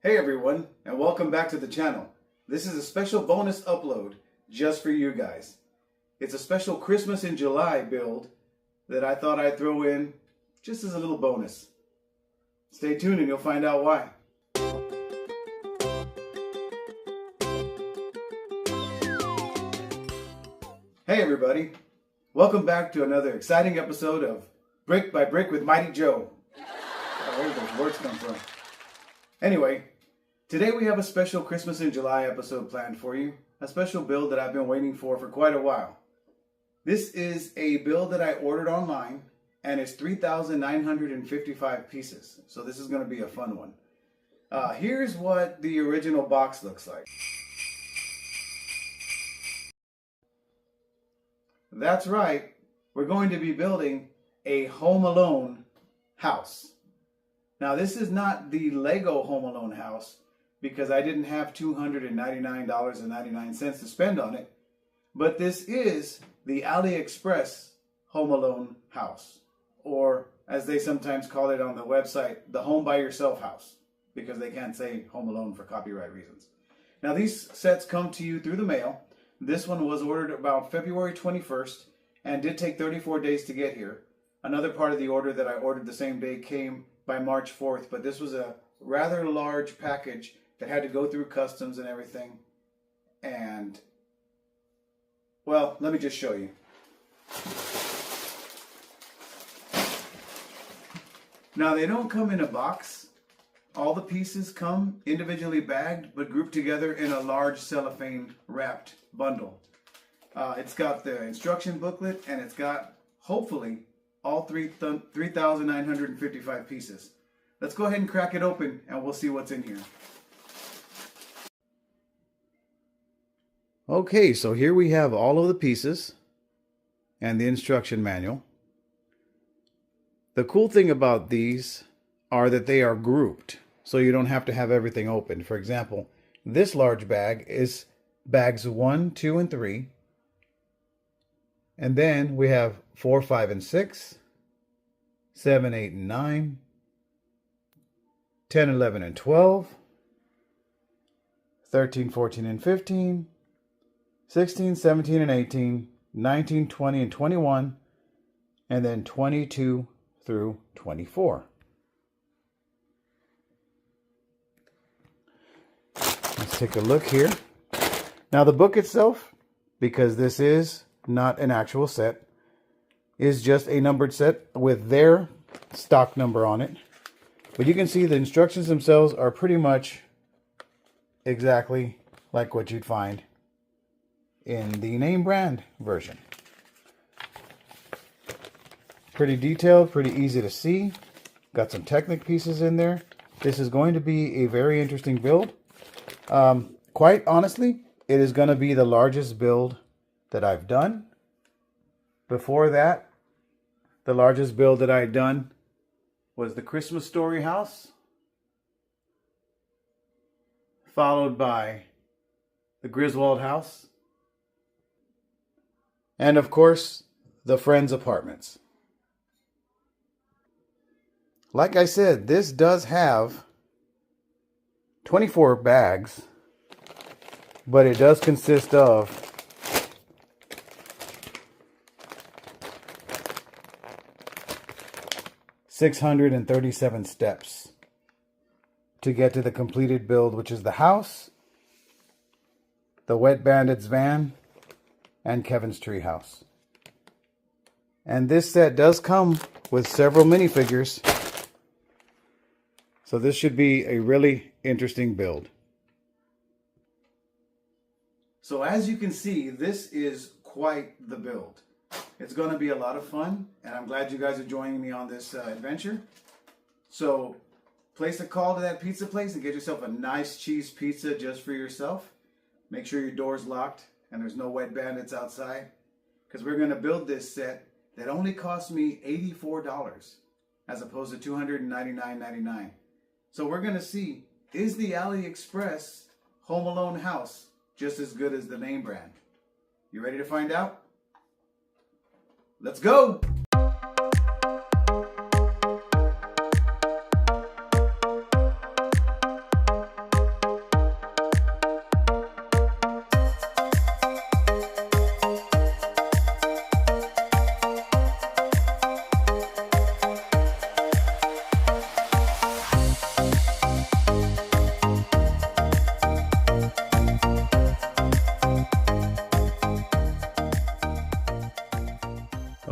Hey everyone, and welcome back to the channel. This is a special bonus upload just for you guys. It's a special Christmas in July build that I thought I'd throw in just as a little bonus. Stay tuned and you'll find out why. Hey everybody, welcome back to another exciting episode of Brick by Brick with Mighty Joe. Where did those words come from? Anyway, today we have a special Christmas in July episode planned for you. A special build that I've been waiting for quite a while. This is a build that I ordered online and it's 3,955 pieces. So this is going to be a fun one. Here's what the original box looks like. That's right, we're going to be building a Home Alone house. Now this is not the Lego Home Alone house because I didn't have $299.99 to spend on it, but this is the AliExpress Home Alone house, or as they sometimes call it on the website, the Home by Yourself house, because they can't say Home Alone for copyright reasons. Now these sets come to you through the mail. This one was ordered about February 21st and did take 34 days to get here. Another part of the order that I ordered the same day came by March 4th, but this was a rather large package that had to go through customs and everything. And, well, let me just show you. Now, they don't come in a box. All the pieces come individually bagged, but grouped together in a large cellophane wrapped bundle. It's got the instruction booklet, and it's got, hopefully, all 3,955 pieces. Let's go ahead and crack it open and we'll see what's in here. Okay, so here we have all of the pieces and the instruction manual. The cool thing about these are that they are grouped, so you don't have to have everything open. For example, this large bag is bags 1, 2, and 3. And then we have 4, 5, and 6, 7, 8, and 9, 10, 11, and 12, 13, 14, and 15, 16, 17, and 18, 19, 20, and 21, and then 22 through 24. Let's take a look here. Now the book itself, because this is not an actual set, is just a numbered set with their stock number on it. But you can see the instructions themselves are pretty much exactly like what you'd find in the name brand version. Pretty detailed, pretty easy to see. Got some Technic pieces in there. This is going to be a very interesting build. Quite honestly, it is going to be the largest build that I've done. Before that, the largest build that I had done was the Christmas Story house, followed by the Griswold house, and of course, the Friends apartments. Like I said, this does have 24 bags, but it does consist of 637 steps to get to the completed build, which is the house, the Wet Bandits van, and Kevin's treehouse. And this set does come with several minifigures, so this should be a really interesting build. So as you can see, this is quite the build. It's going to be a lot of fun, and I'm glad you guys are joining me on this adventure. So place a call to that pizza place and get yourself a nice cheese pizza just for yourself. Make sure your door's locked and there's no wet bandits outside, because we're going to build this set that only cost me $84 as opposed to $299.99. So we're going to see, is the AliExpress Home Alone house just as good as the name brand? You ready to find out? Let's go!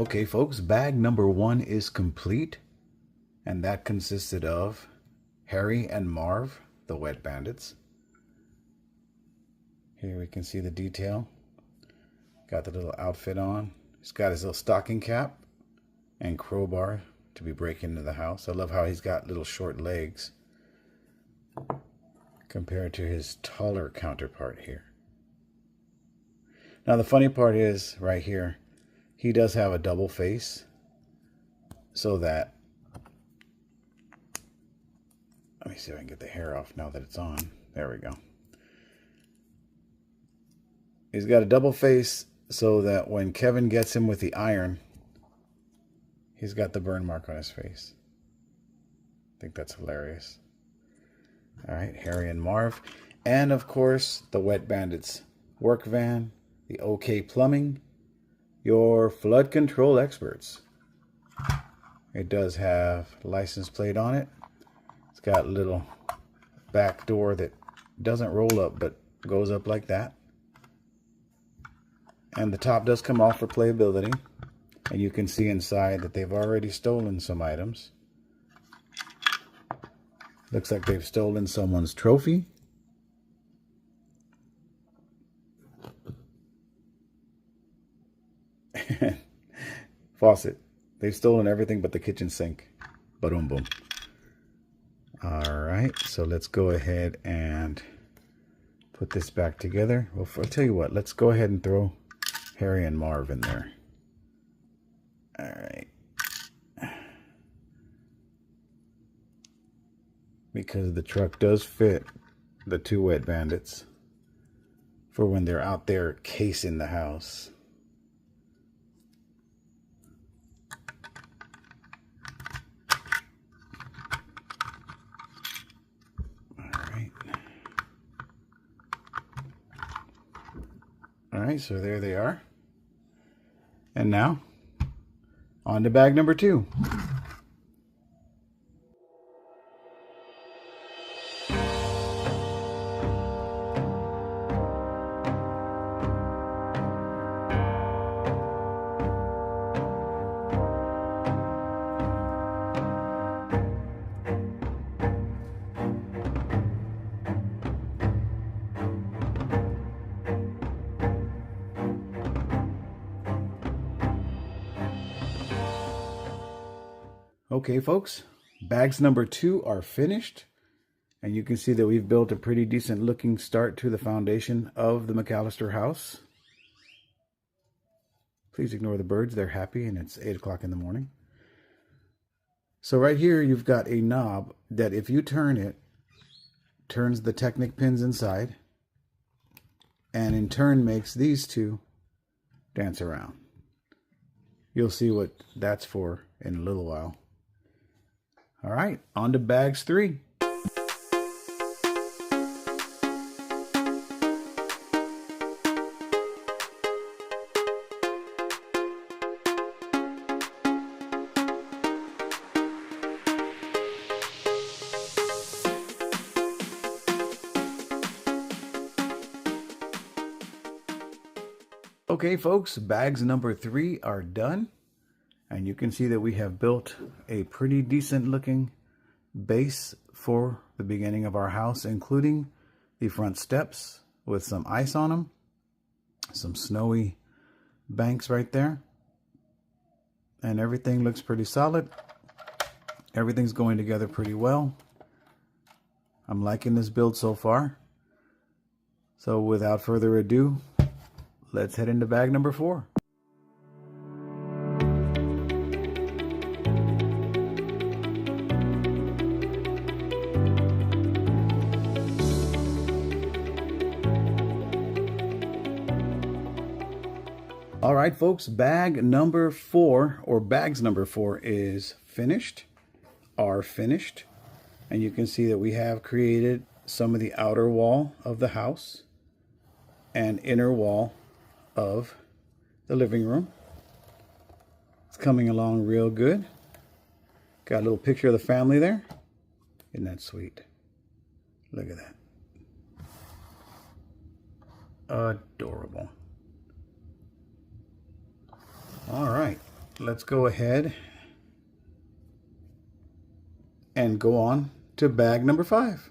Okay, folks, bag number 1 is complete, and that consisted of Harry and Marv, the Wet Bandits. Here we can see the detail. Got the little outfit on. He's got his little stocking cap and crowbar to be breaking into the house. I love how he's got little short legs compared to his taller counterpart here. Now the funny part is right here, he does have a double face, so that, let me see if I can get the hair off now that it's on. There we go. He's got a double face so that when Kevin gets him with the iron, he's got the burn mark on his face. I think that's hilarious. All right, Harry and Marv. And of course, the Wet Bandits work van, the OK Plumbing, your flood control experts. It does have license plate on it. It's got a little back door that doesn't roll up but goes up like that. And the top does come off for playability. And you can see inside that they've already stolen some items. Looks like they've stolen someone's trophy. Faucet. They've stolen everything but the kitchen sink. Boom, boom. All right, so let's go ahead and put this back together. Well, I'll tell you what, let's go ahead and throw Harry and Marv in there. All right. Because the truck does fit the 2 Wet Bandits for when they're out there casing the house. All right, so there they are. And now, on to bag number 2. Okay, folks, bags number 2 are finished, and you can see that we've built a pretty decent looking start to the foundation of the McAllister house. Please ignore the birds, they're happy, and it's 8 o'clock in the morning. So right here you've got a knob that if you turn it, turns the Technic pins inside, and in turn makes these 2 dance around. You'll see what that's for in a little while. All right, on to bags 3. Okay, folks, bags number 3 are done. And you can see that we have built a pretty decent looking base for the beginning of our house, including the front steps with some ice on them, some snowy banks right there. And everything looks pretty solid. Everything's going together pretty well. I'm liking this build so far. So without further ado, let's head into bag number 4. All right, folks, bag number 4, or bags number 4 is finished, and you can see that we have created some of the outer wall of the house and inner wall of the living room. It's coming along real good. Got a little picture of the family there. Isn't that sweet? Look at that. Adorable. All right, let's go ahead and go on to bag number 5.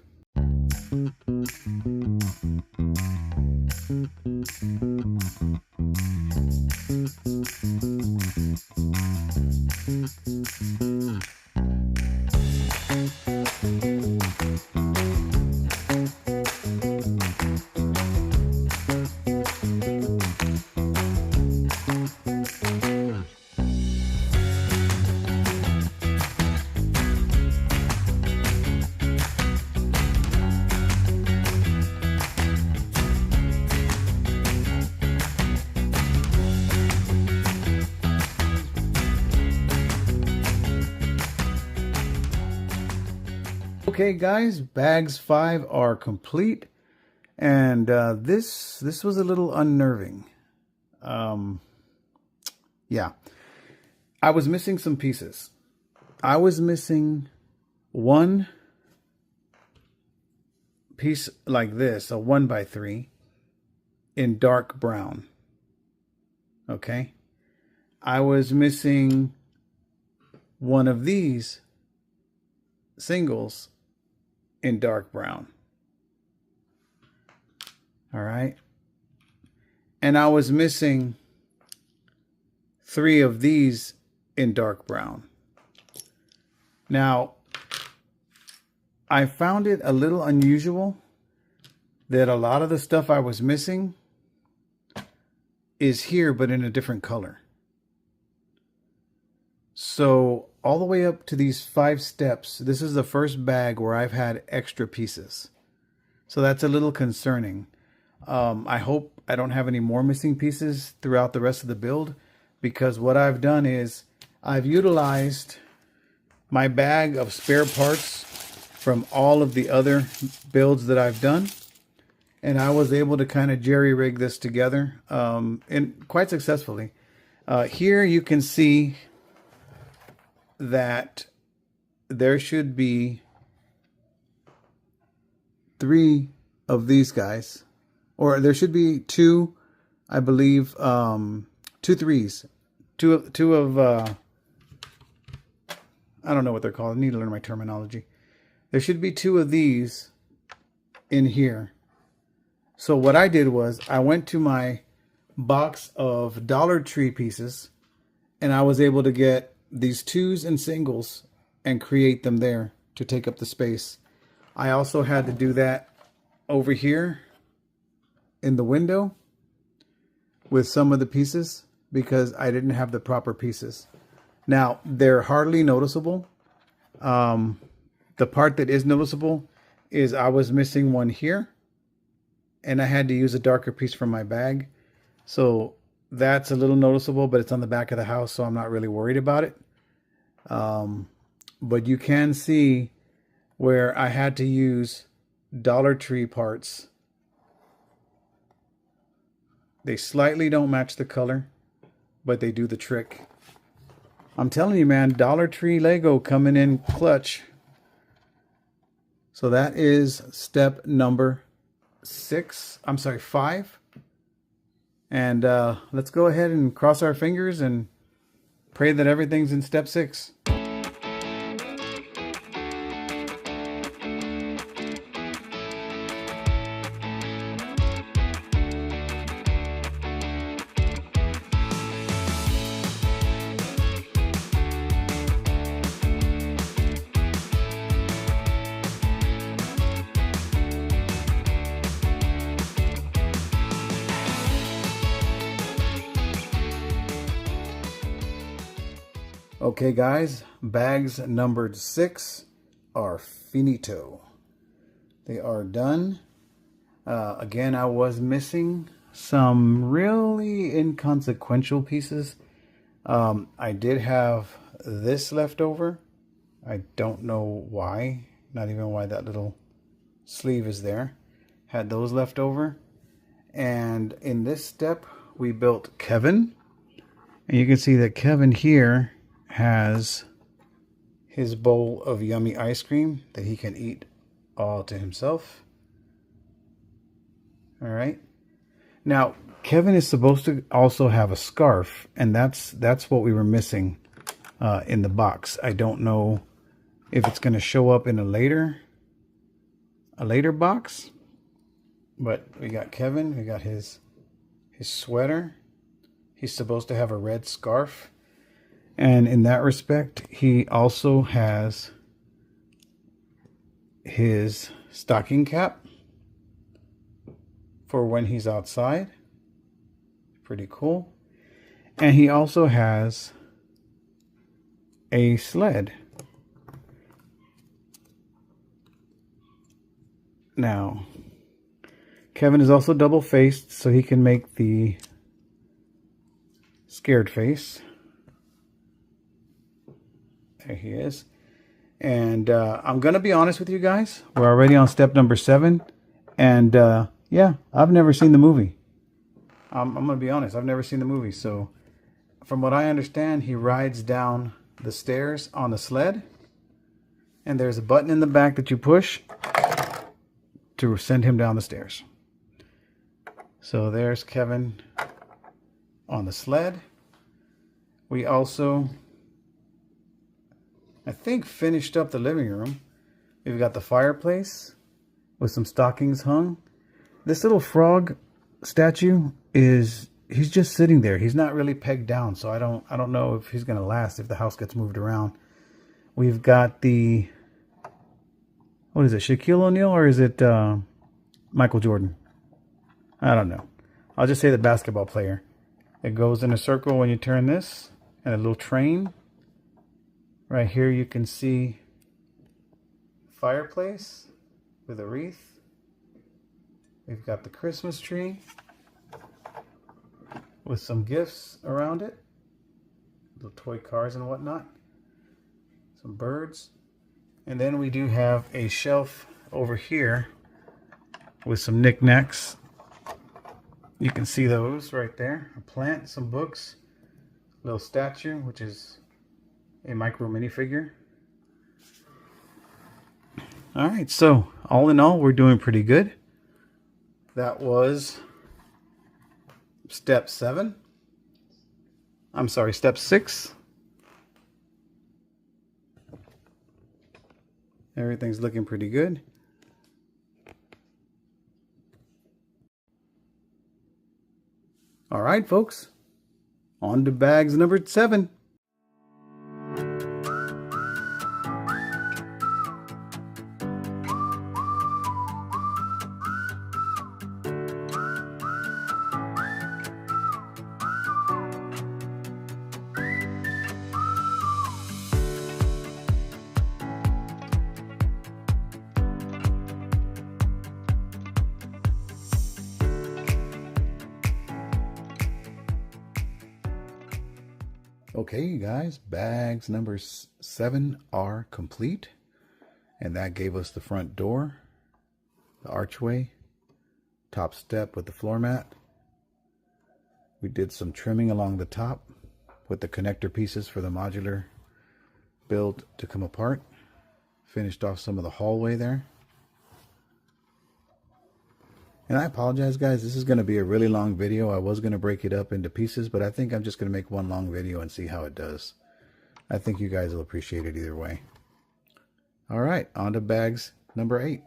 Okay guys, bags 5 are complete, and this was a little unnerving. Yeah, I was missing some pieces. I was missing one piece like this, a 1x3 in dark brown. Okay, I was missing one of these singles in dark brown. All right. And I was missing 3 of these in dark brown. Now, I found it a little unusual that a lot of the stuff I was missing is here, but in a different color. So all the way up to these 5 steps, this is the first bag where I've had extra pieces. So that's a little concerning. I hope I don't have any more missing pieces throughout the rest of the build, because what I've done is I've utilized my bag of spare parts from all of the other builds that I've done, and I was able to kind of jerry-rig this together and quite successfully. Here you can see that there should be 3 of these guys, or there should be 2, I believe, 2 3s, two of I don't know what they're called. I need to learn my terminology. There should be 2 of these in here. So what I did was I went to my box of Dollar Tree pieces, and I was able to get these 2s and singles and create them there to take up the space. I also had to do that over here in the window with some of the pieces because I didn't have the proper pieces. Now, they're hardly noticeable. The part that is noticeable is I was missing one here, and I had to use a darker piece from my bag. So that's a little noticeable, but it's on the back of the house, so I'm not really worried about it. But you can see where I had to use Dollar Tree parts. They slightly don't match the color, but they do the trick. I'm telling you, man, Dollar Tree Lego coming in clutch. So that is step number 5. And let's go ahead and cross our fingers and pray that everything's in step 6. Okay guys, bags numbered 6 are finito. They are done. Again, I was missing some really inconsequential pieces. I did have this left over. I don't know why, not even why that little sleeve is there. Had those left over. And in this step, we built Kevin. And you can see that Kevin here has his bowl of yummy ice cream that he can eat all to himself. All right. Now, Kevin is supposed to also have a scarf, and that's what we were missing in the box. I don't know if it's going to show up in a later box, but we got Kevin. We got his sweater. He's supposed to have a red scarf, and in that respect, he also has his stocking cap for when he's outside. Pretty cool. And he also has a sled. Now, Kevin is also double-faced, so he can make the scared face. There he is. And I'm going to be honest with you guys. We're already on step number 7. And yeah, I've never seen the movie. I'm going to be honest. I've never seen the movie. So from what I understand, he rides down the stairs on the sled. And there's a button in the back that you push to send him down the stairs. So there's Kevin on the sled. We also, I think, finished up the living room. We've got the fireplace with some stockings hung. This little frog statue he's just sitting there. He's not really pegged down, so I don't know if he's gonna last if the house gets moved around. We've got the, what is it, Shaquille O'Neal, or is it Michael Jordan? I don't know. I'll just say the basketball player. It goes in a circle when you turn this, and a little train. Right here you can see fireplace with a wreath. We've got the Christmas tree with some gifts around it. Little toy cars and whatnot. Some birds. And then we do have a shelf over here with some knickknacks. You can see those right there. A plant, some books, a little statue, which is a micro minifigure. Alright, so all in all, we're doing pretty good. That was step 7. I'm sorry, step 6. Everything's looking pretty good. All right, folks. On to bags number 7. Okay, you guys, bags number 7 are complete. And that gave us the front door, the archway, top step with the floor mat. We did some trimming along the top with the connector pieces for the modular build to come apart. Finished off some of the hallway there. And I apologize, guys. This is going to be a really long video. I was going to break it up into pieces, but I think I'm just going to make one long video and see how it does. I think you guys will appreciate it either way. All right, on to bags number 8.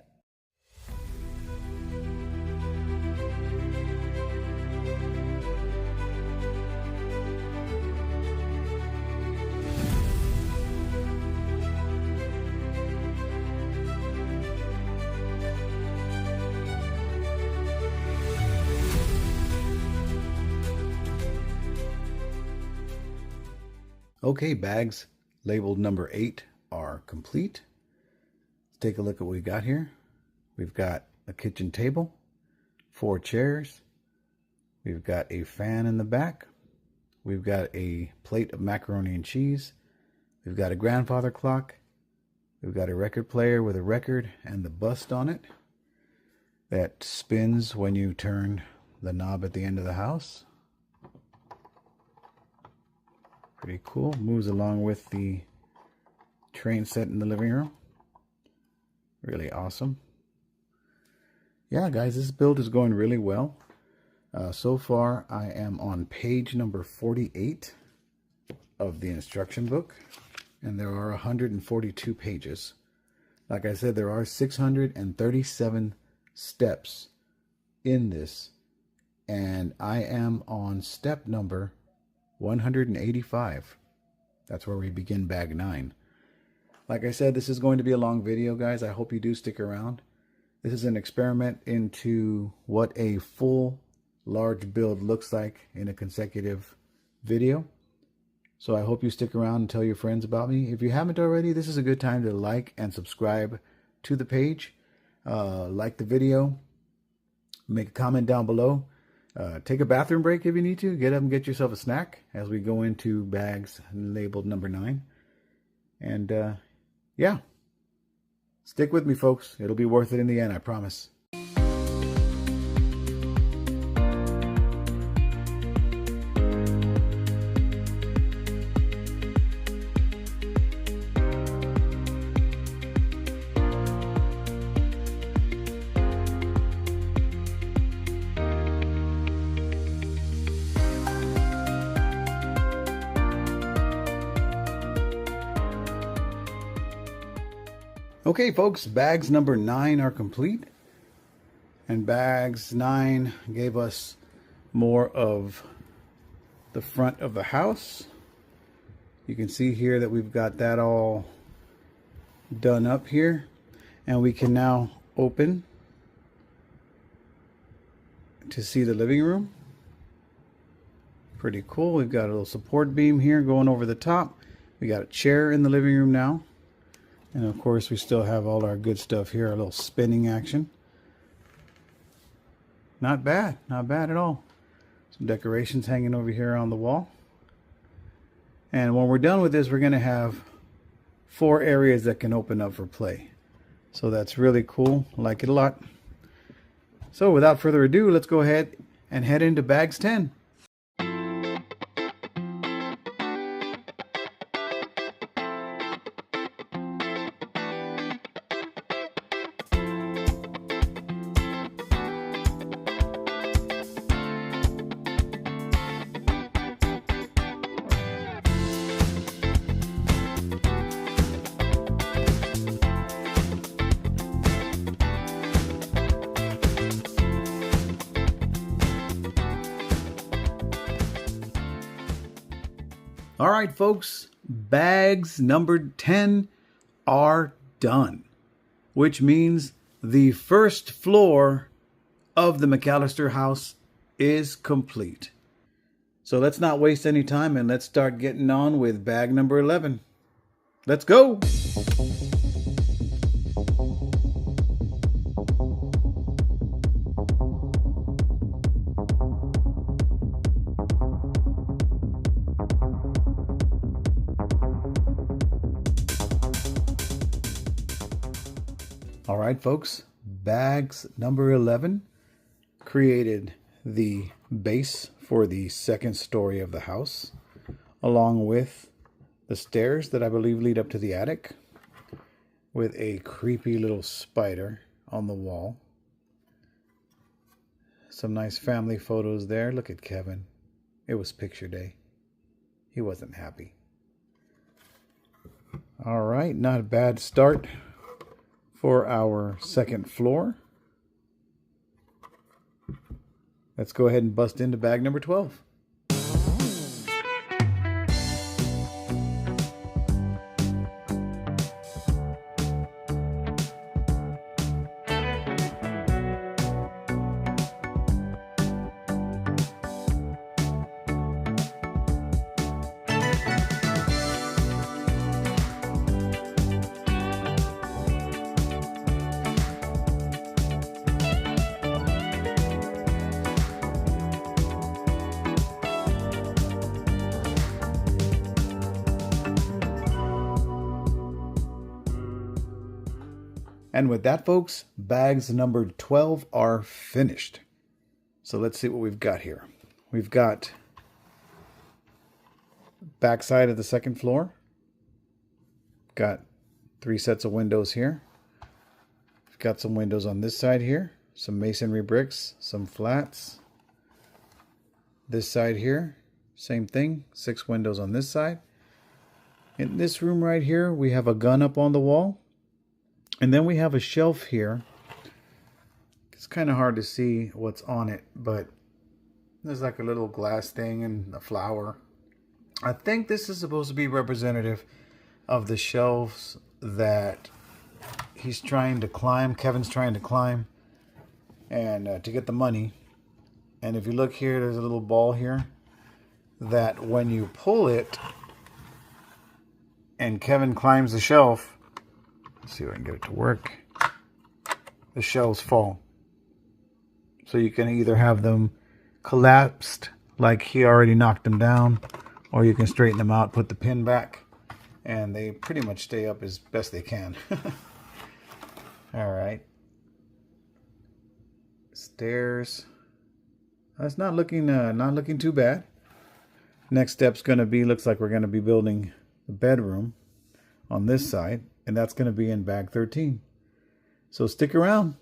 Okay, bags labeled number 8 are complete. Let's take a look at what we got here. We've got a kitchen table, 4 chairs. We've got a fan in the back. We've got a plate of macaroni and cheese. We've got a grandfather clock. We've got a record player with a record and the bust on it that spins when you turn the knob at the end of the house. Pretty cool. Moves along with the train set in the living room. Really awesome. Yeah, guys, this build is going really well. So far, I am on page number 48 of the instruction book, and there are 142 pages. Like I said, there are 637 steps in this, and I am on step number 185. That's where we begin bag 9. Like I said, this is going to be a long video, guys. I hope you do stick around. This is an experiment into what a full large build looks like in a consecutive video. So I hope you stick around and tell your friends about me. If you haven't already, this is a good time to like and subscribe to the page. Like the video. Make a comment down below. Take a bathroom break if you need to. Get up and get yourself a snack as we go into bags labeled number 9. And yeah. Stick with me, folks. It'll be worth it in the end, I promise. Okay, folks, bags number 9 are complete. And bags 9 gave us more of the front of the house. You can see here that we've got that all done up here. And we can now open to see the living room. Pretty cool. We've got a little support beam here going over the top. We got a chair in the living room now. And of course, we still have all our good stuff here, a little spinning action. Not bad at all. Some decorations hanging over here on the wall. And when we're done with this, we're going to have 4 areas that can open up for play. So that's really cool. I like it a lot. So without further ado, let's go ahead and head into bags 10. All right, folks, bags number 10 are done, which means the first floor of the McAllister house is complete. So let's not waste any time and let's start getting on with bag number 11. Let's go. All right, folks, bags number 11 created the base for the second story of the house, along with the stairs that I believe lead up to the attic, with a creepy little spider on the wall. Some nice family photos there. Look at Kevin. It was picture day. He wasn't happy. All right, not a bad start for our second floor. Let's go ahead and bust into bag number 12. And with that, folks, bags number 12 are finished. So let's see what we've got here. We've got backside of the second floor. Got 3 sets of windows here. We've got some windows on this side here. Some masonry bricks, some flats. This side here, same thing, 6 windows on this side. In this room right here, we have a gun up on the wall. And then we have a shelf here. It's kind of hard to see what's on it, but there's like a little glass thing and a flower. I think this is supposed to be representative of the shelves that he's trying to climb, Kevin's trying to climb, and to get the money. And if you look here, there's a little ball here that when you pull it and Kevin climbs the shelf, let's see if I can get it to work, the shelves fall. So you can either have them collapsed like he already knocked them down, or you can straighten them out, put the pin back, and they pretty much stay up as best they can. All right. Stairs. That's not looking too bad. Next step's gonna be, looks like we're gonna be building the bedroom on this side, and that's gonna be in bag 13. So stick around.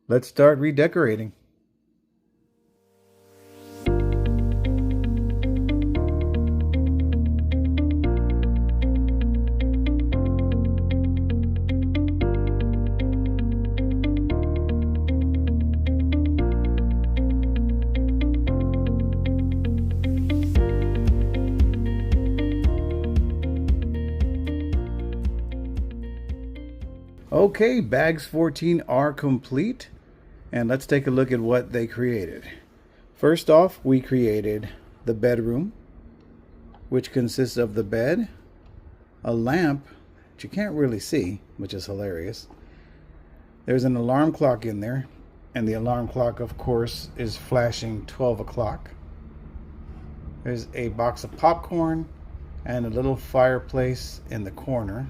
Let's start redecorating. Okay, bags 14 are complete, and let's take a look at what they created. First off, we created the bedroom, which consists of the bed, a lamp that you can't really see, which is hilarious. There's an alarm clock in there, and the alarm clock, of course, is flashing 12 o'clock. There's a box of popcorn and a little fireplace in the corner.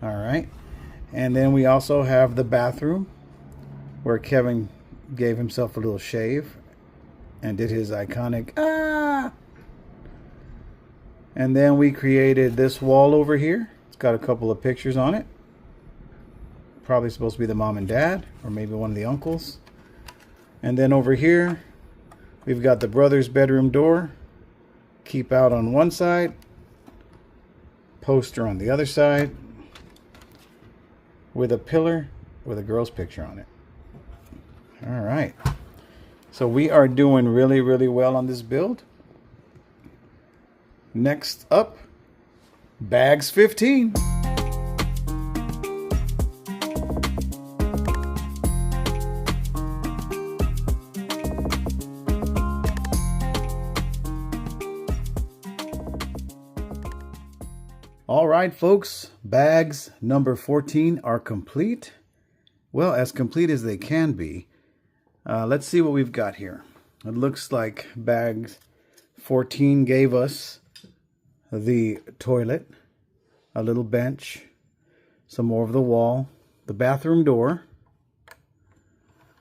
All right. And then we also have the bathroom where Kevin gave himself a little shave and did his iconic ah. And then we created this wall over here. It's got a couple of pictures on it. Probably supposed to be the mom and dad, or maybe one of the uncles. And then over here, we've got the brother's bedroom door. Keep out on one side. Poster on the other side. With a pillar with a girl's picture on it. All right. So we are doing really, really well on this build. Next up, bags 15. All right, folks, bags number 14 are complete. Well, as complete as they can be. Let's see what we've got here. It looks like bag 14 gave us the toilet, a little bench, some more of the wall, the bathroom door.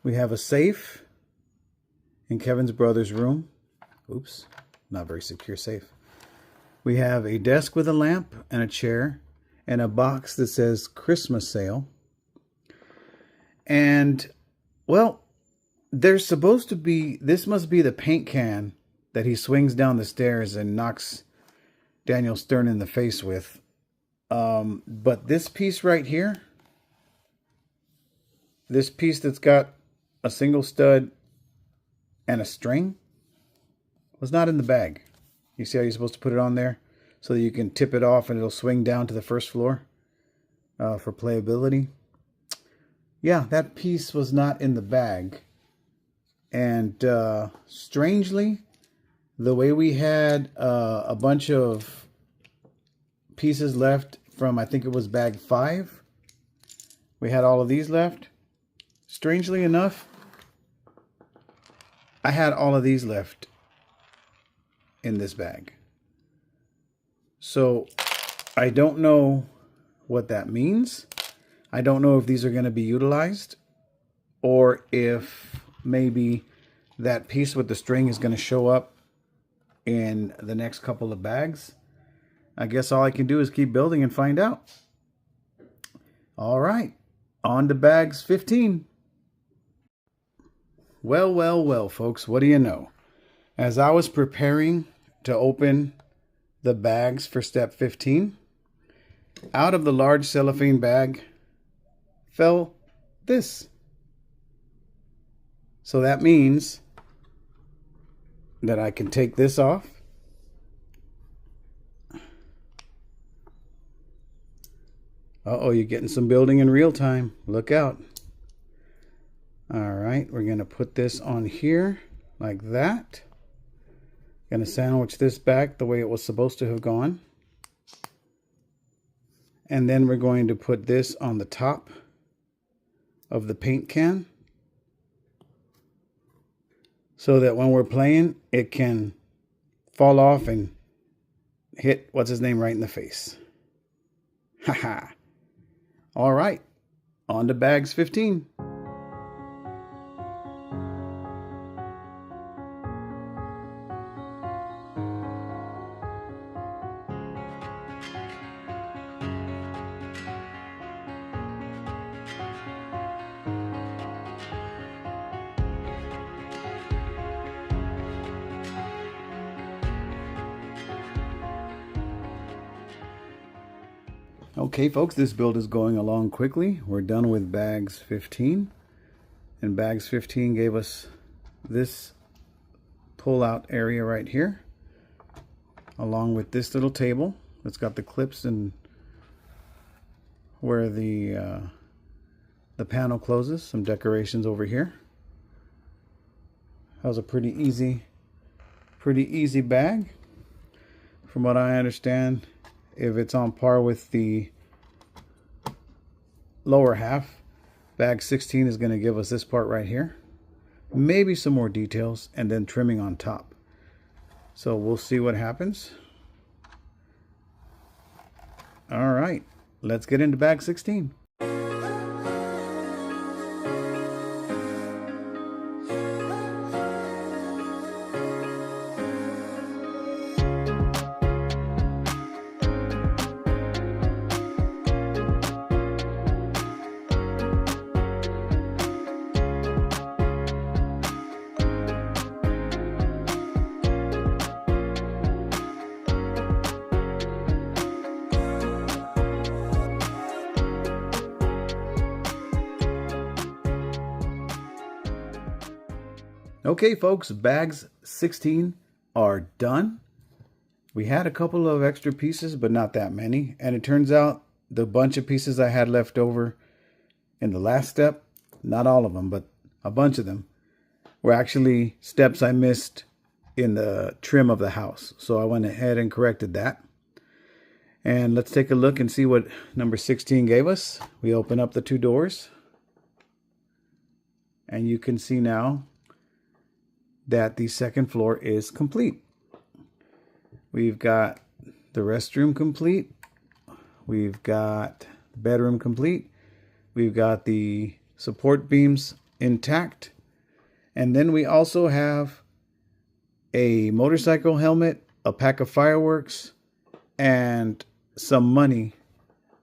We have a safe in Kevin's brother's room. Oops, not very secure safe. We have a desk with a lamp and a chair and a box that says Christmas sale. And, well, there's supposed to be, this must be the paint can that he swings down the stairs and knocks Daniel Stern in the face with. But this piece right here, this piece that's got a single stud and a string, was not in the bag. You see how you're supposed to put it on there so that you can tip it off and it'll swing down to the first floor for playability? Yeah, that piece was not in the bag. And strangely, the way we had a bunch of pieces left from, I think it was bag 5. We had all of these left. Strangely enough, I had all of these left in this bag. So I don't know what that means. I don't know if these are going to be utilized or if maybe that piece with the string is going to show up in the next couple of bags. I guess all I can do is keep building and find out. All right, on to bags 15. Well, folks, what do you know? As I was preparing to open the bags for step 15, out of the large cellophane bag fell this. So that means that I can take this off. Uh-oh, you're getting some building in real time. Look out. All right, we're going to put this on here like that. Going to sandwich this back the way it was supposed to have gone. And then we're going to put this on the top of the paint can, so that when we're playing, it can fall off and hit what's his name right in the face. Haha. All right, on to bags 15. Okay, folks, this build is going along quickly. We're done with bags 15. And bags 15 gave us this pull-out area right here, along with this little table that's got the clips and where the panel closes. Some decorations over here. That was a pretty easy bag. From what I understand, if it's on par with the lower half, bag 16 is going to give us this part right here, maybe some more details, and then trimming on top. So we'll see what happens. All right, let's get into bag 16. Okay, folks, bags 16 are done. We had a couple of extra pieces, but not that many. And it turns out the bunch of pieces I had left over in the last step, not all of them, but a bunch of them, were actually steps I missed in the trim of the house. So I went ahead and corrected that. And let's take a look and see what number 16 gave us. We open up the two doors, and you can see now that the second floor is complete. We've got the restroom complete. We've got the bedroom complete. We've got the support beams intact. And then we also have a motorcycle helmet, a pack of fireworks, and some money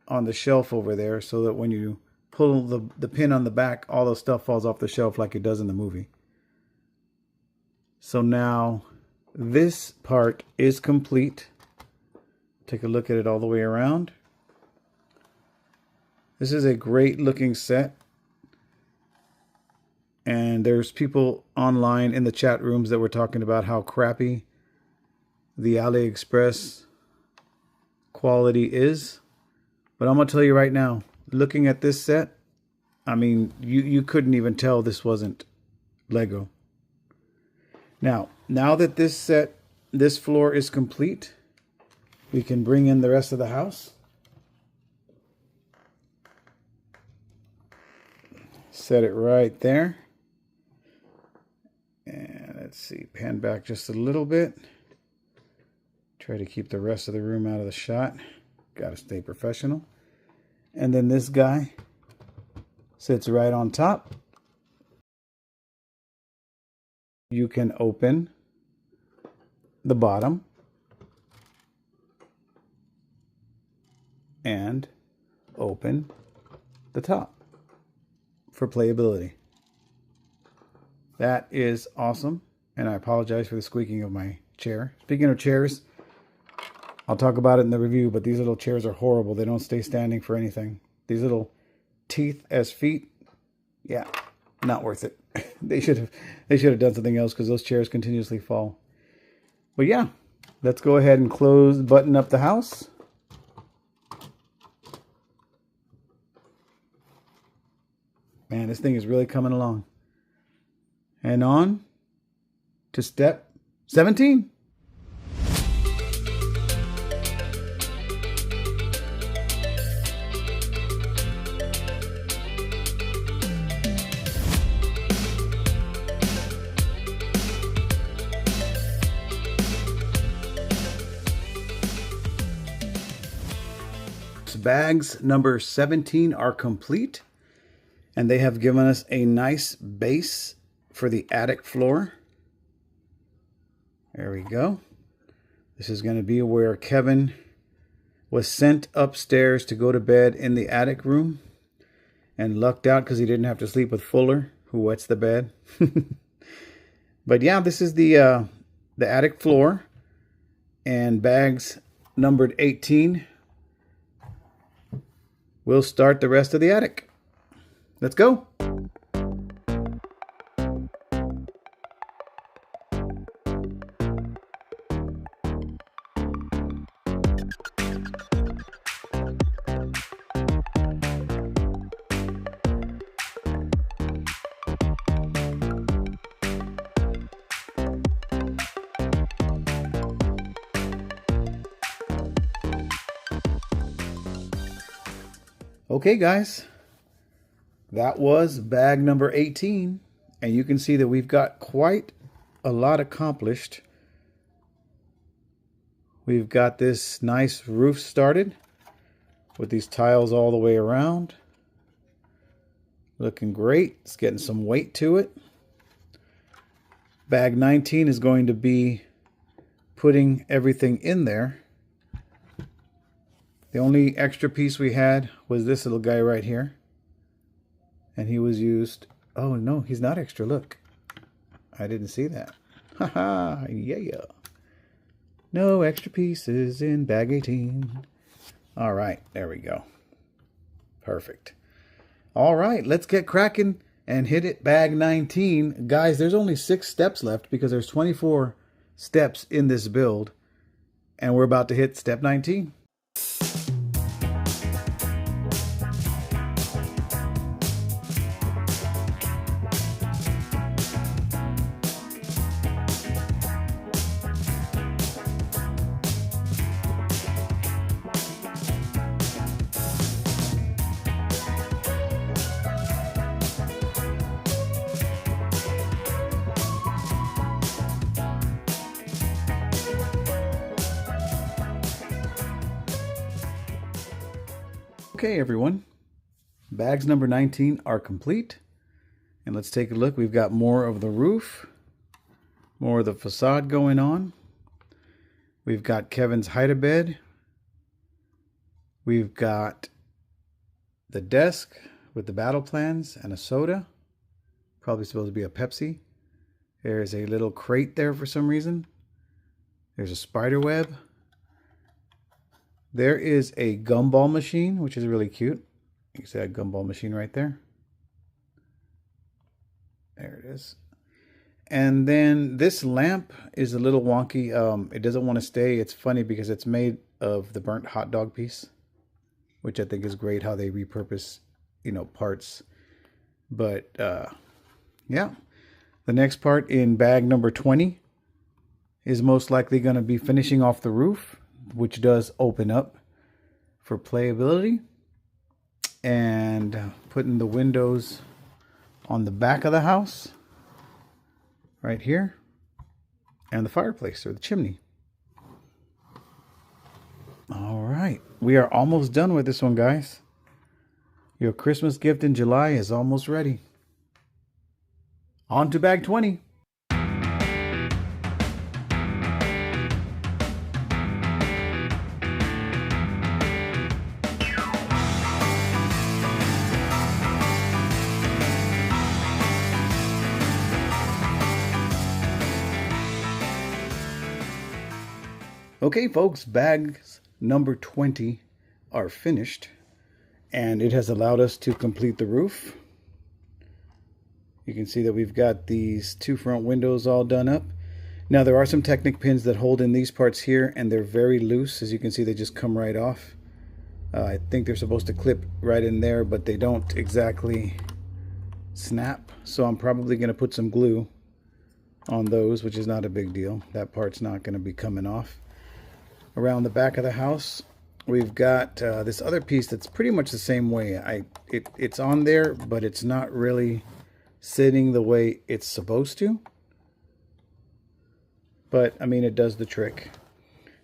on the shelf over there, so that when you pull the pin on the back, all the stuff falls off the shelf like it does in the movie. So now this part is complete. Take a look at it all the way around. This is a great looking set. And there's people online in the chat rooms that were talking about how crappy the AliExpress quality is. But I'm going to tell you right now, looking at this set, I mean, you couldn't even tell this wasn't Lego. Now that this floor is complete, we can bring in the rest of the house. Set it right there. And let's see, pan back just a little bit. Try to keep the rest of the room out of the shot. Got to stay professional. And then this guy sits right on top. You can open the bottom and open the top for playability. That is awesome. And I apologize for the squeaking of my chair. Speaking of chairs, I'll talk about it in the review, but these little chairs are horrible. They don't stay standing for anything. These little teeth as feet, yeah, not worth it. They should have done something else because those chairs continuously fall. But yeah, let's go ahead and button up the house. Man, this thing is really coming along. And on to step 17. Bags number 17 are complete, and they have given us a nice base for the attic floor. There we go. This is going to be where Kevin was sent upstairs to go to bed in the attic room and lucked out because he didn't have to sleep with Fuller, who wets the bed. But yeah, this is the attic floor, and bags numbered 18 we'll start the rest of the attic. Let's go. Okay, guys, that was bag number 18, and you can see that we've got quite a lot accomplished. We've got this nice roof started with these tiles all the way around. Looking great. It's getting some weight to it. Bag 19 is going to be putting everything in there. The only extra piece we had was this little guy right here. And he was used... Oh, no, he's not extra. Look. I didn't see that. Haha, yeah. No extra pieces in bag 18. All right, there we go. Perfect. All right, let's get cracking and hit it. Bag 19. Guys, there's only 6 steps left because there's 24 steps in this build. And we're about to hit step 19. Okay, everyone, bags number 19 are complete, and let's take a look. We've got more of the roof, more of the facade going on. We've got Kevin's hide-a-bed. We've got the desk with the battle plans and a soda, probably supposed to be a Pepsi. There's a little crate there for some reason. There's a spider web. There is a gumball machine, which is really cute. You can see that gumball machine right there. There it is. And then this lamp is a little wonky. It doesn't want to stay. It's funny because it's made of the burnt hot dog piece, which I think is great how they repurpose, parts. But yeah, the next part in bag number 20 is most likely going to be finishing off the roof, which does open up for playability, and putting the windows on the back of the house right here, and the fireplace or the chimney. All right, we are almost done with this one, guys. Your Christmas gift in July is almost ready. On to bag 20. Okay, folks, bags number 20 are finished, and it has allowed us to complete the roof. You can see that we've got these two front windows all done up. Now there are some Technic pins that hold in these parts here, and they're very loose. As you can see, they just come right off. I think they're supposed to clip right in there, but they don't exactly snap. So I'm probably going to put some glue on those, which is not a big deal. That part's not going to be coming off. Around the back of the house, we've got this other piece that's pretty much the same way. It's on there, but it's not really sitting the way it's supposed to. But I mean, it does the trick.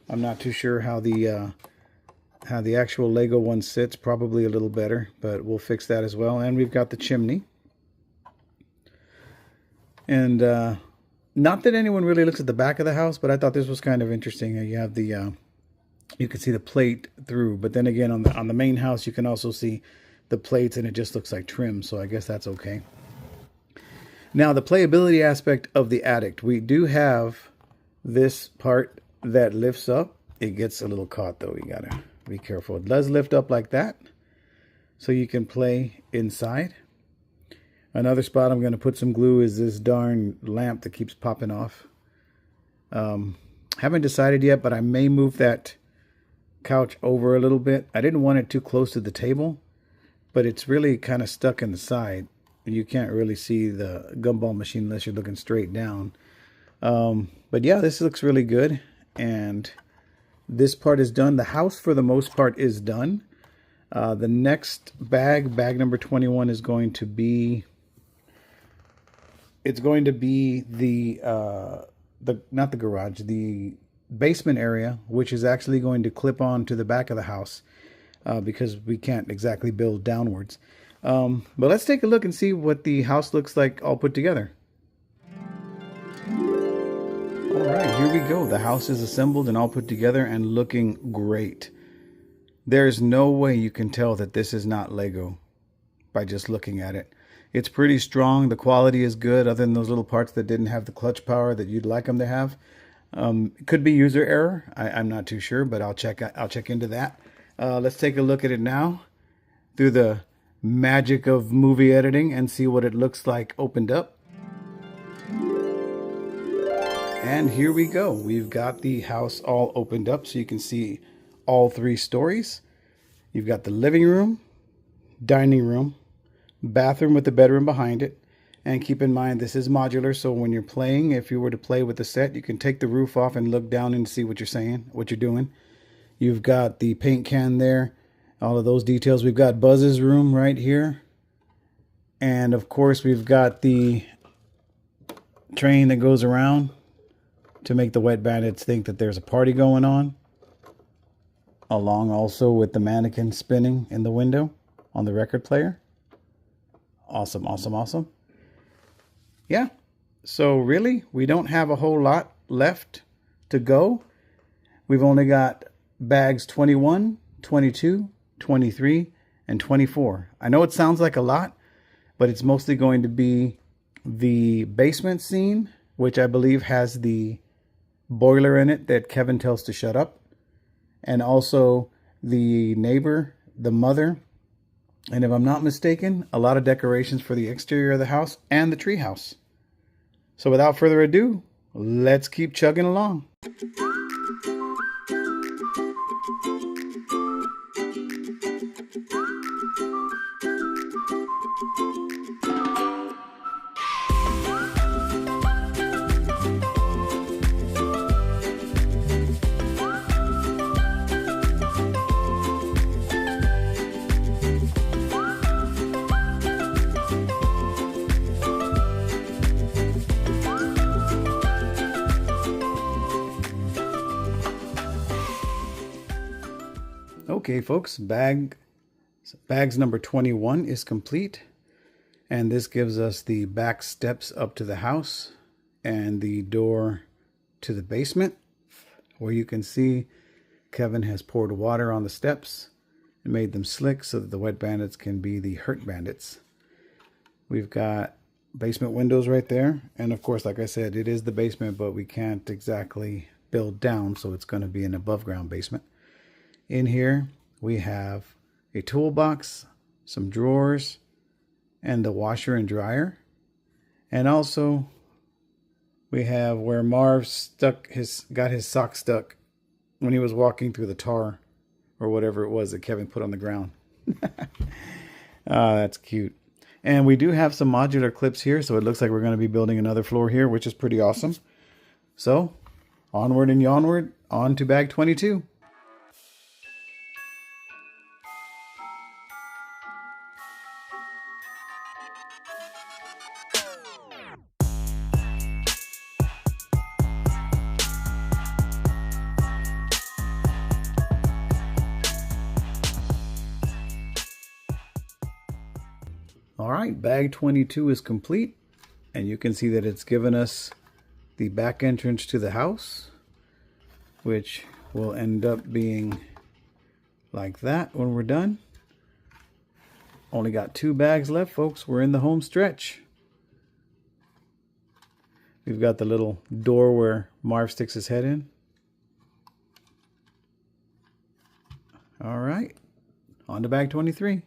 I'm not too sure how the actual Lego one sits. Probably a little better, but we'll fix that as well. And we've got the chimney. And not that anyone really looks at the back of the house, but I thought this was kind of interesting. You have the you can see the plate through, but then again on the main house you can also see the plates, and it just looks like trim. So I guess that's okay. Now the playability aspect of the attic, we do have this part that lifts up. It gets a little caught though. You gotta be careful. It does lift up like that, so you can play inside. Another spot I'm going to put some glue is this darn lamp that keeps popping off. Haven't decided yet, but I may move that couch over a little bit. I didn't want it too close to the table, but it's really kind of stuck in the side. You can't really see the gumball machine unless you're looking straight down. But yeah, this looks really good. And this part is done. The house, for the most part, is done. The next bag number 21, is going to be... It's going to be not the garage, the basement area, which is actually going to clip on to the back of the house because we can't exactly build downwards. But let's take a look and see what the house looks like all put together. All right, here we go. The house is assembled and all put together and looking great. There's no way you can tell that this is not Lego by just looking at it. It's pretty strong. The quality is good, other than those little parts that didn't have the clutch power that you'd like them to have. It could be user error. I'm not too sure, but I'll check into that. Let's take a look at it now through the magic of movie editing and see what it looks like opened up. And here we go. We've got the house all opened up so you can see all three stories. You've got the living room, dining room, bathroom with the bedroom behind it. And keep in mind, this is modular, so when you're playing, if you were to play with the set, you can take the roof off and look down and see what you're doing. You've got the paint can there, all of those details. We've got Buzz's room right here. And of course, we've got the train that goes around to make the Wet Bandits think that there's a party going on. Along also with the mannequin spinning in the window on the record player. Awesome, awesome, awesome. Yeah, so really, we don't have a whole lot left to go. We've only got bags 21, 22, 23, and 24. I know it sounds like a lot, but it's mostly going to be the basement scene, which I believe has the boiler in it that Kevin tells to shut up, and also the neighbor, the mother, and if I'm not mistaken, a lot of decorations for the exterior of the house and the tree house. So without further ado, let's keep chugging along. Okay, folks, bags number 21 is complete, and this gives us the back steps up to the house and the door to the basement, where you can see Kevin has poured water on the steps and made them slick so that the Wet Bandits can be the Hurt Bandits. We've got basement windows right there, and of course, like I said, it is the basement, but we can't exactly build down, so it's going to be an above ground basement. In here we have a toolbox, some drawers, and the washer and dryer. And also we have where Marv got his sock stuck when he was walking through the tar or whatever it was that Kevin put on the ground. That's cute. And we do have some modular clips here, so it looks like we're going to be building another floor here, which is pretty awesome. So, onward and onward, on to bag 22. All right, bag 22 is complete, and you can see that it's given us the back entrance to the house, which will end up being like that when we're done. Only got 2 bags left, folks. We're in the home stretch. We've got the little door where Marv sticks his head in. All right, on to bag 23.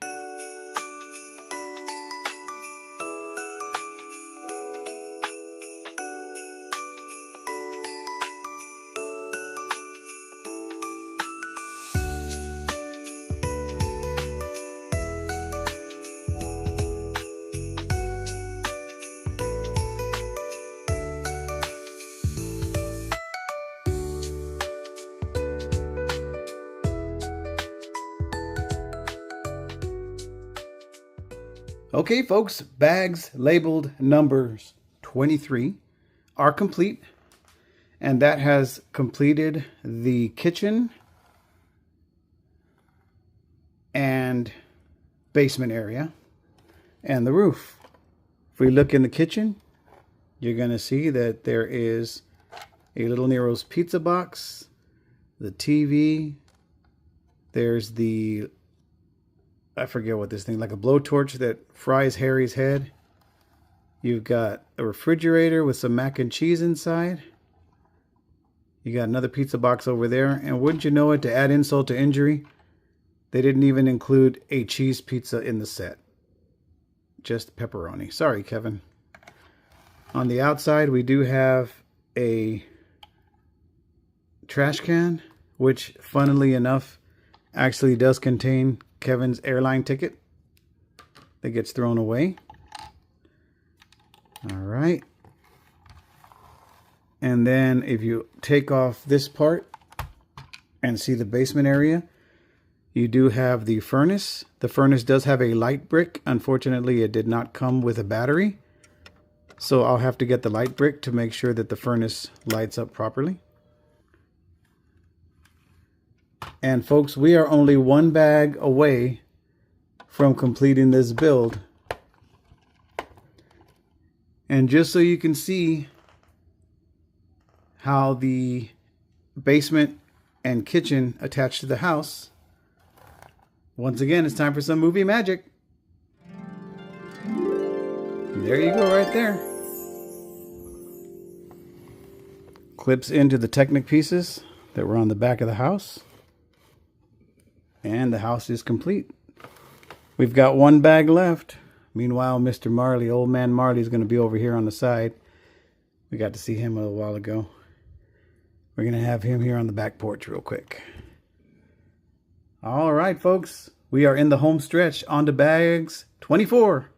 Okay, folks, bags labeled numbers 23 are complete, and that has completed the kitchen and basement area and the roof. If we look in the kitchen, you're going to see that there is a Little Nero's pizza box, the TV, there's the, I forget what this thing, like a blowtorch that fries Harry's head. You've got a refrigerator with some mac and cheese inside. You got another pizza box over there. And wouldn't you know it, to add insult to injury, they didn't even include a cheese pizza in the set. Just pepperoni. Sorry, Kevin. On the outside, we do have a trash can, which, funnily enough, actually does contain Kevin's airline ticket that gets thrown away. All right. And then if you take off this part and see the basement area, you do have the furnace. The furnace does have a light brick. Unfortunately, it did not come with a battery. So I'll have to get the light brick to make sure that the furnace lights up properly. And folks, we are only 1 bag away from completing this build. And just so you can see how the basement and kitchen attach to the house, once again, it's time for some movie magic. There you go, right there. Clips into the Technic pieces that were on the back of the house. And the house is complete. We've got 1 bag left. Meanwhile, Mr. Marley, old man Marley, is going to be over here on the side. We got to see him a little while ago. We're going to have him here on the back porch real quick. All right, folks. We are in the home stretch. On to bags 24.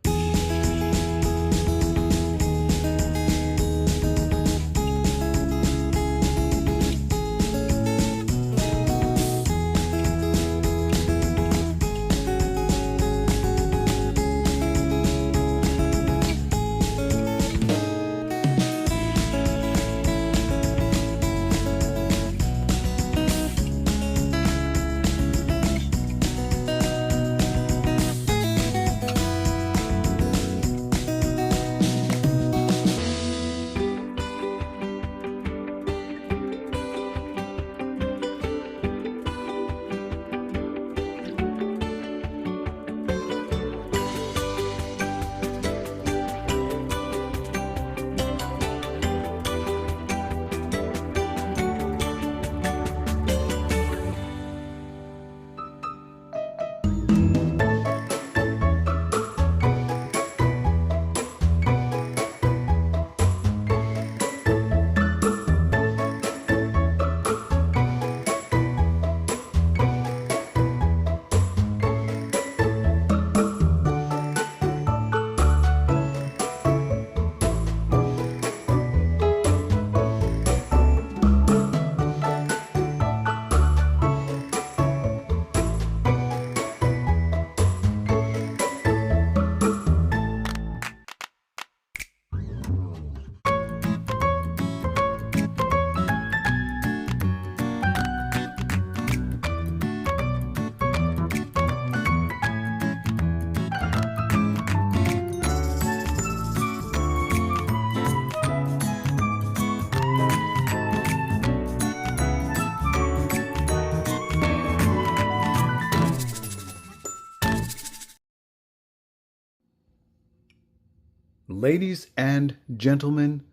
Ladies and gentlemen,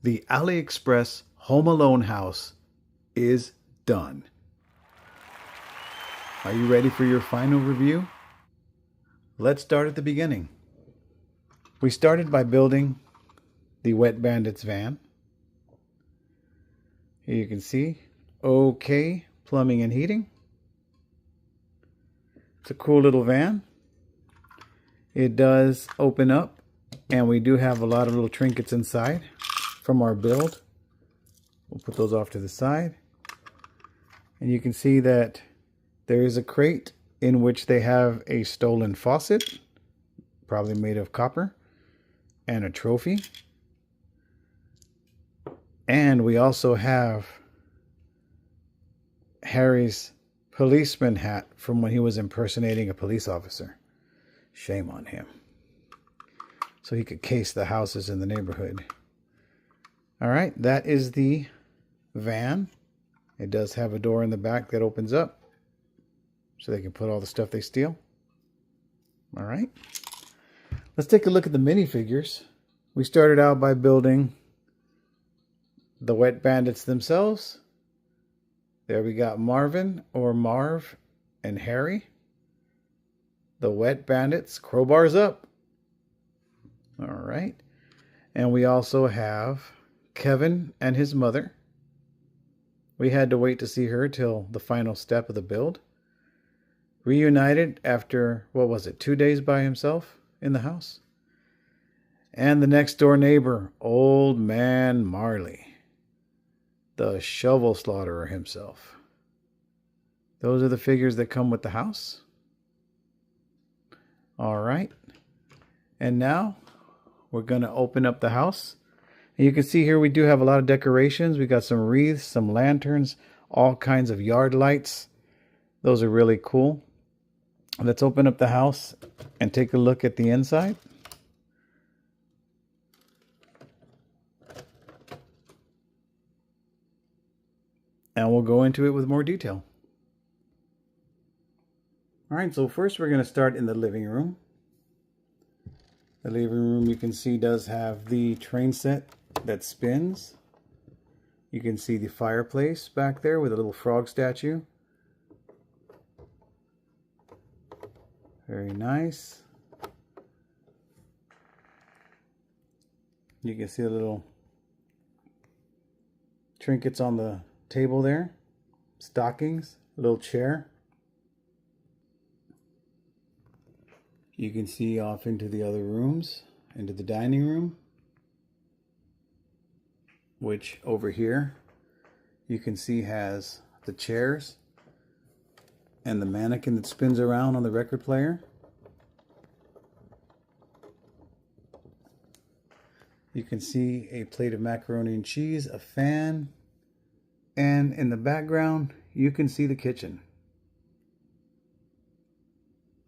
the AliExpress Home Alone house is done. Are you ready for your final review? Let's start at the beginning. We started by building the Wet Bandits van. Here you can see, okay, plumbing and heating. It's a cool little van. It does open up, and we do have a lot of little trinkets inside from our build. We'll put those off to the side. And you can see that there is a crate in which they have a stolen faucet, probably made of copper, and a trophy. And we also have Harry's policeman hat from when he was impersonating a police officer. Shame on him. So he could case the houses in the neighborhood. All right, that is the van. It does have a door in the back that opens up so they can put all the stuff they steal. All right. Let's take a look at the minifigures. We started out by building the Wet Bandits themselves. There we got Marvin, or Marv, and Harry. The Wet Bandits, crowbars up. All right. And we also have Kevin and his mother. We had to wait to see her till the final step of the build. Reunited after, what was it, 2 days by himself in the house. And the next door neighbor, Old Man Marley, the shovel slaughterer himself. Those are the figures that come with the house. All right. And now we're going to open up the house. And you can see here we do have a lot of decorations. We got some wreaths, some lanterns, all kinds of yard lights. Those are really cool. Let's open up the house and take a look at the inside. And we'll go into it with more detail. All right, so first we're going to start in the living room. The living room, you can see, does have the train set that spins. You can see the fireplace back there with a little frog statue. Very nice. You can see the little trinkets on the table there. Stockings, a little chair. You can see off into the other rooms, into the dining room, which over here you can see has the chairs and the mannequin that spins around on the record player. You can see a plate of macaroni and cheese, a fan, and in the background you can see the kitchen.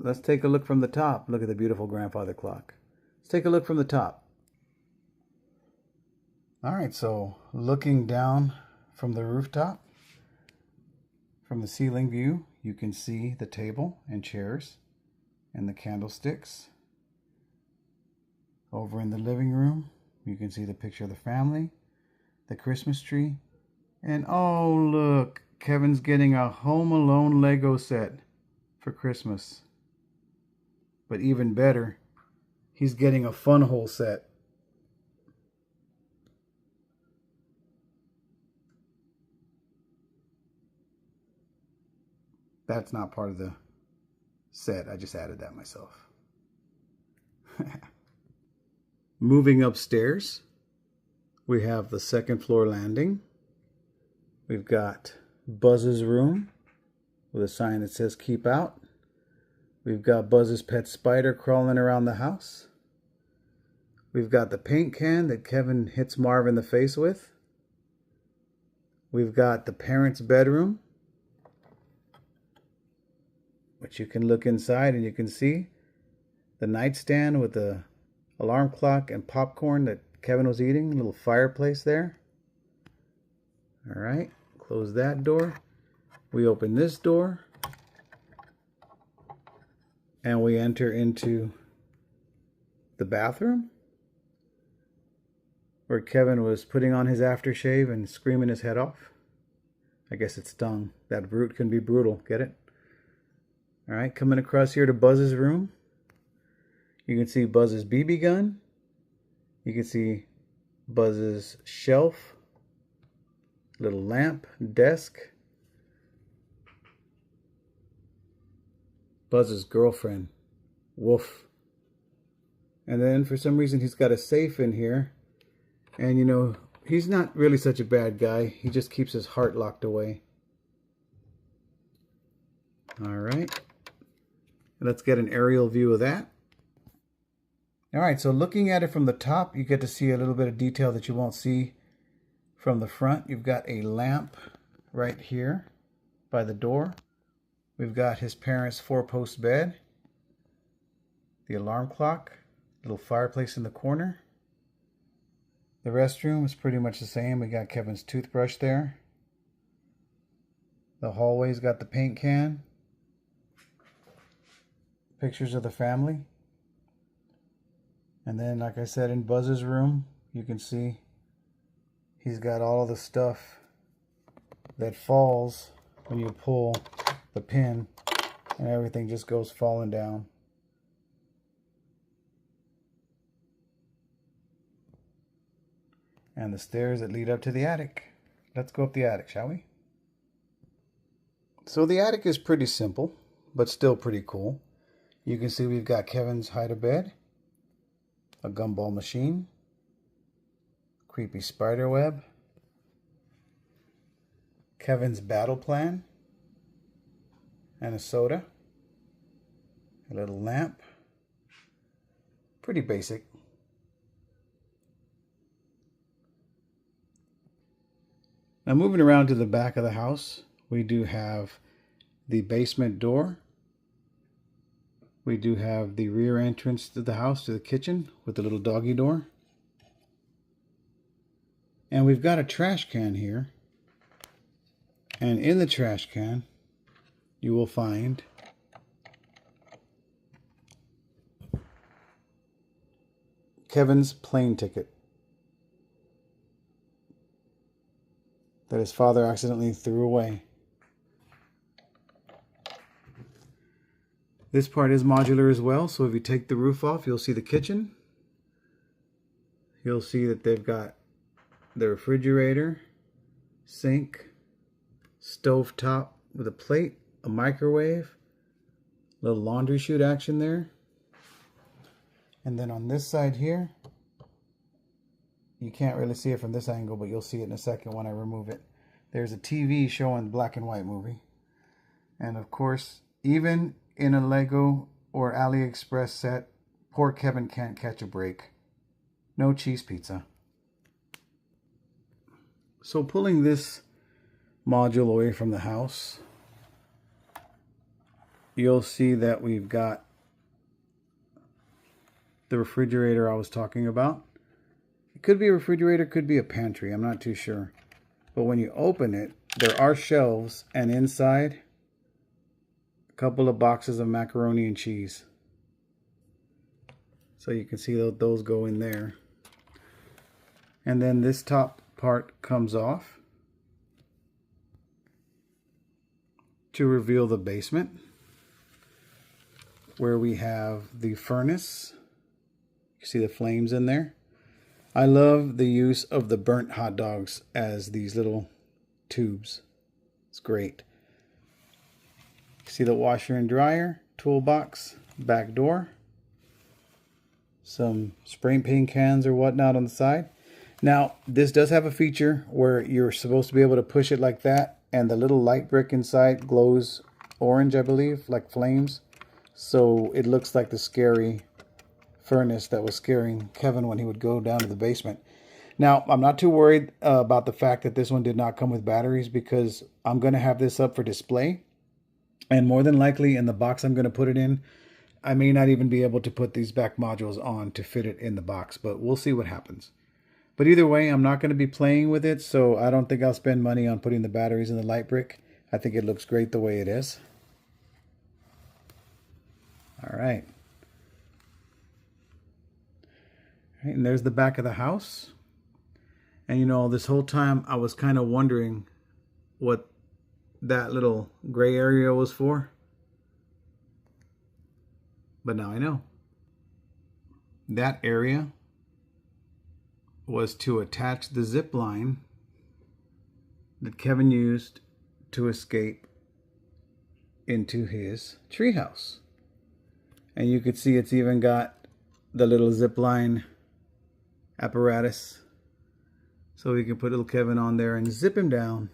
Let's take a look from the top. Look at the beautiful grandfather clock. Let's take a look from the top. All right, so looking down from the rooftop, from the ceiling view, you can see the table and chairs and the candlesticks. Over in the living room, you can see the picture of the family, the Christmas tree, and oh look, Kevin's getting a Home Alone Lego set for Christmas. But even better, he's getting a fun hole set. That's not part of the set. I just added that myself. Moving upstairs, we have the second floor landing. We've got Buzz's room with a sign that says keep out. We've got Buzz's pet spider crawling around the house. We've got the paint can that Kevin hits Marv in the face with. We've got the parents' bedroom, which you can look inside and you can see the nightstand with the alarm clock and popcorn that Kevin was eating. A little fireplace there. All right, close that door. We open this door. And we enter into the bathroom. where Kevin was putting on his aftershave and screaming his head off. I guess it stung. That brute can be brutal. Get it? All right, coming across here to Buzz's room. You can see Buzz's BB gun. You can see Buzz's shelf, little lamp, desk. Buzz's girlfriend, Woof. And then for some reason he's got a safe in here. And you know, he's not really such a bad guy. He just keeps his heart locked away. All right. Let's get an aerial view of that. All right, so looking at it from the top, you get to see a little bit of detail that you won't see from the front. You've got a lamp right here by the door. We've got his parents' 4-post bed, the alarm clock, little fireplace in the corner. The restroom is pretty much the same. We got Kevin's toothbrush there. The hallway's got the paint can. Pictures of the family. And then, like I said, in Buzz's room, you can see he's got all the stuff that falls when you pull the pin, and everything just goes falling down. And the stairs that lead up to the attic. Let's go up the attic, shall we? So the attic is pretty simple, but still pretty cool. You can see we've got Kevin's hide-a-bed, a gumball machine, creepy spider web, Kevin's battle plan, and a soda, a little lamp. Pretty basic. Now moving around to the back of the house, we do have the basement door. We do have the rear entrance to the house, to the kitchen, with the little doggy door. And we've got a trash can here. And in the trash can, you will find Kevin's plane ticket that his father accidentally threw away. This part is modular as well, so if you take the roof off, you'll see the kitchen. You'll see that they've got the refrigerator, sink, stove top with a plate, a microwave, little laundry chute action there. And then on this side here, you can't really see it from this angle, but you'll see it in a second when I remove it. There's a TV showing black and white movie. And of course, even in a Lego or AliExpress set, poor Kevin can't catch a break. No cheese pizza. So pulling this module away from the house, you'll see that we've got the refrigerator I was talking about. It could be a refrigerator, could be a pantry, I'm not too sure. But when you open it, there are shelves, and inside, a couple of boxes of macaroni and cheese. So you can see those go in there. And then this top part comes off to reveal the basement, where we have the furnace. You see the flames in there. I love the use of the burnt hot dogs as these little tubes. It's great. See the washer and dryer, toolbox, back door, some spray paint cans or whatnot on the side. Now, this does have a feature where you're supposed to be able to push it like that, and the little light brick inside glows orange, I believe, like flames. So it looks like the scary furnace that was scaring Kevin when he would go down to the basement. Now, I'm not too worried about the fact that this one did not come with batteries, because I'm going to have this up for display. And more than likely, in the box I'm going to put it in, I may not even be able to put these back modules on to fit it in the box, but we'll see what happens. But either way, I'm not going to be playing with it, so I don't think I'll spend money on putting the batteries in the light brick. I think it looks great the way it is. All right. And there's the back of the house. And you know, this whole time I was kind of wondering what that little gray area was for. But now I know. That area was to attach the zip line that Kevin used to escape into his treehouse. And you could see it's even got the little zip line apparatus, so we can put little Kevin on there and zip him down.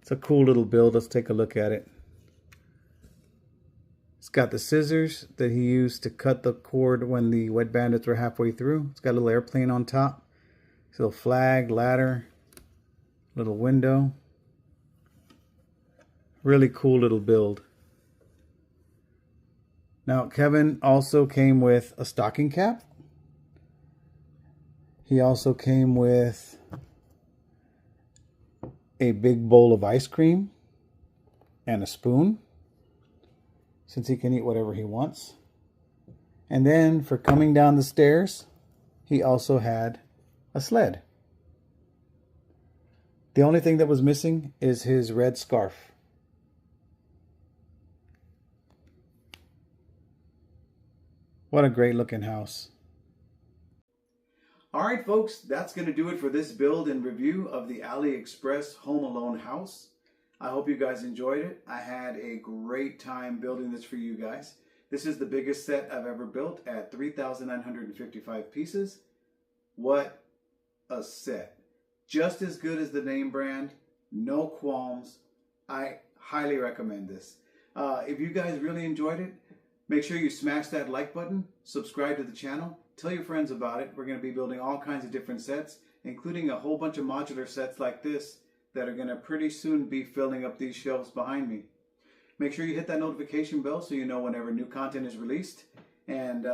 It's a cool little build. Let's take a look at it. It's got the scissors that he used to cut the cord when the wet bandits were halfway through. It's got a little airplane on top. It's a little flag, ladder, little window. Really cool little build. Now, Kevin also came with a stocking cap. He also came with a big bowl of ice cream and a spoon, since he can eat whatever he wants. And then for coming down the stairs, he also had a sled. The only thing that was missing is his red scarf. What a great looking house. All right, folks, that's going to do it for this build and review of the AliExpress Home Alone house. I hope you guys enjoyed it. I had a great time building this for you guys. This is the biggest set I've ever built at 3,955 pieces. What a set. Just as good as the name brand. No qualms. I highly recommend this. If you guys really enjoyed it, make sure you smash that like button, subscribe to the channel, tell your friends about it. We're going to be building all kinds of different sets, including a whole bunch of modular sets like this that are going to pretty soon be filling up these shelves behind me. Make sure you hit that notification bell so you know whenever new content is released. And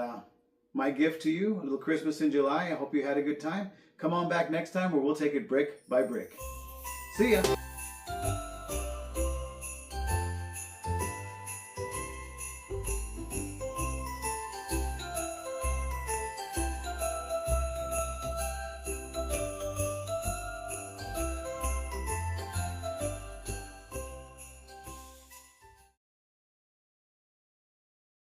my gift to you, a little Christmas in July. I hope you had a good time. Come on back next time where we'll take it brick by brick. See ya!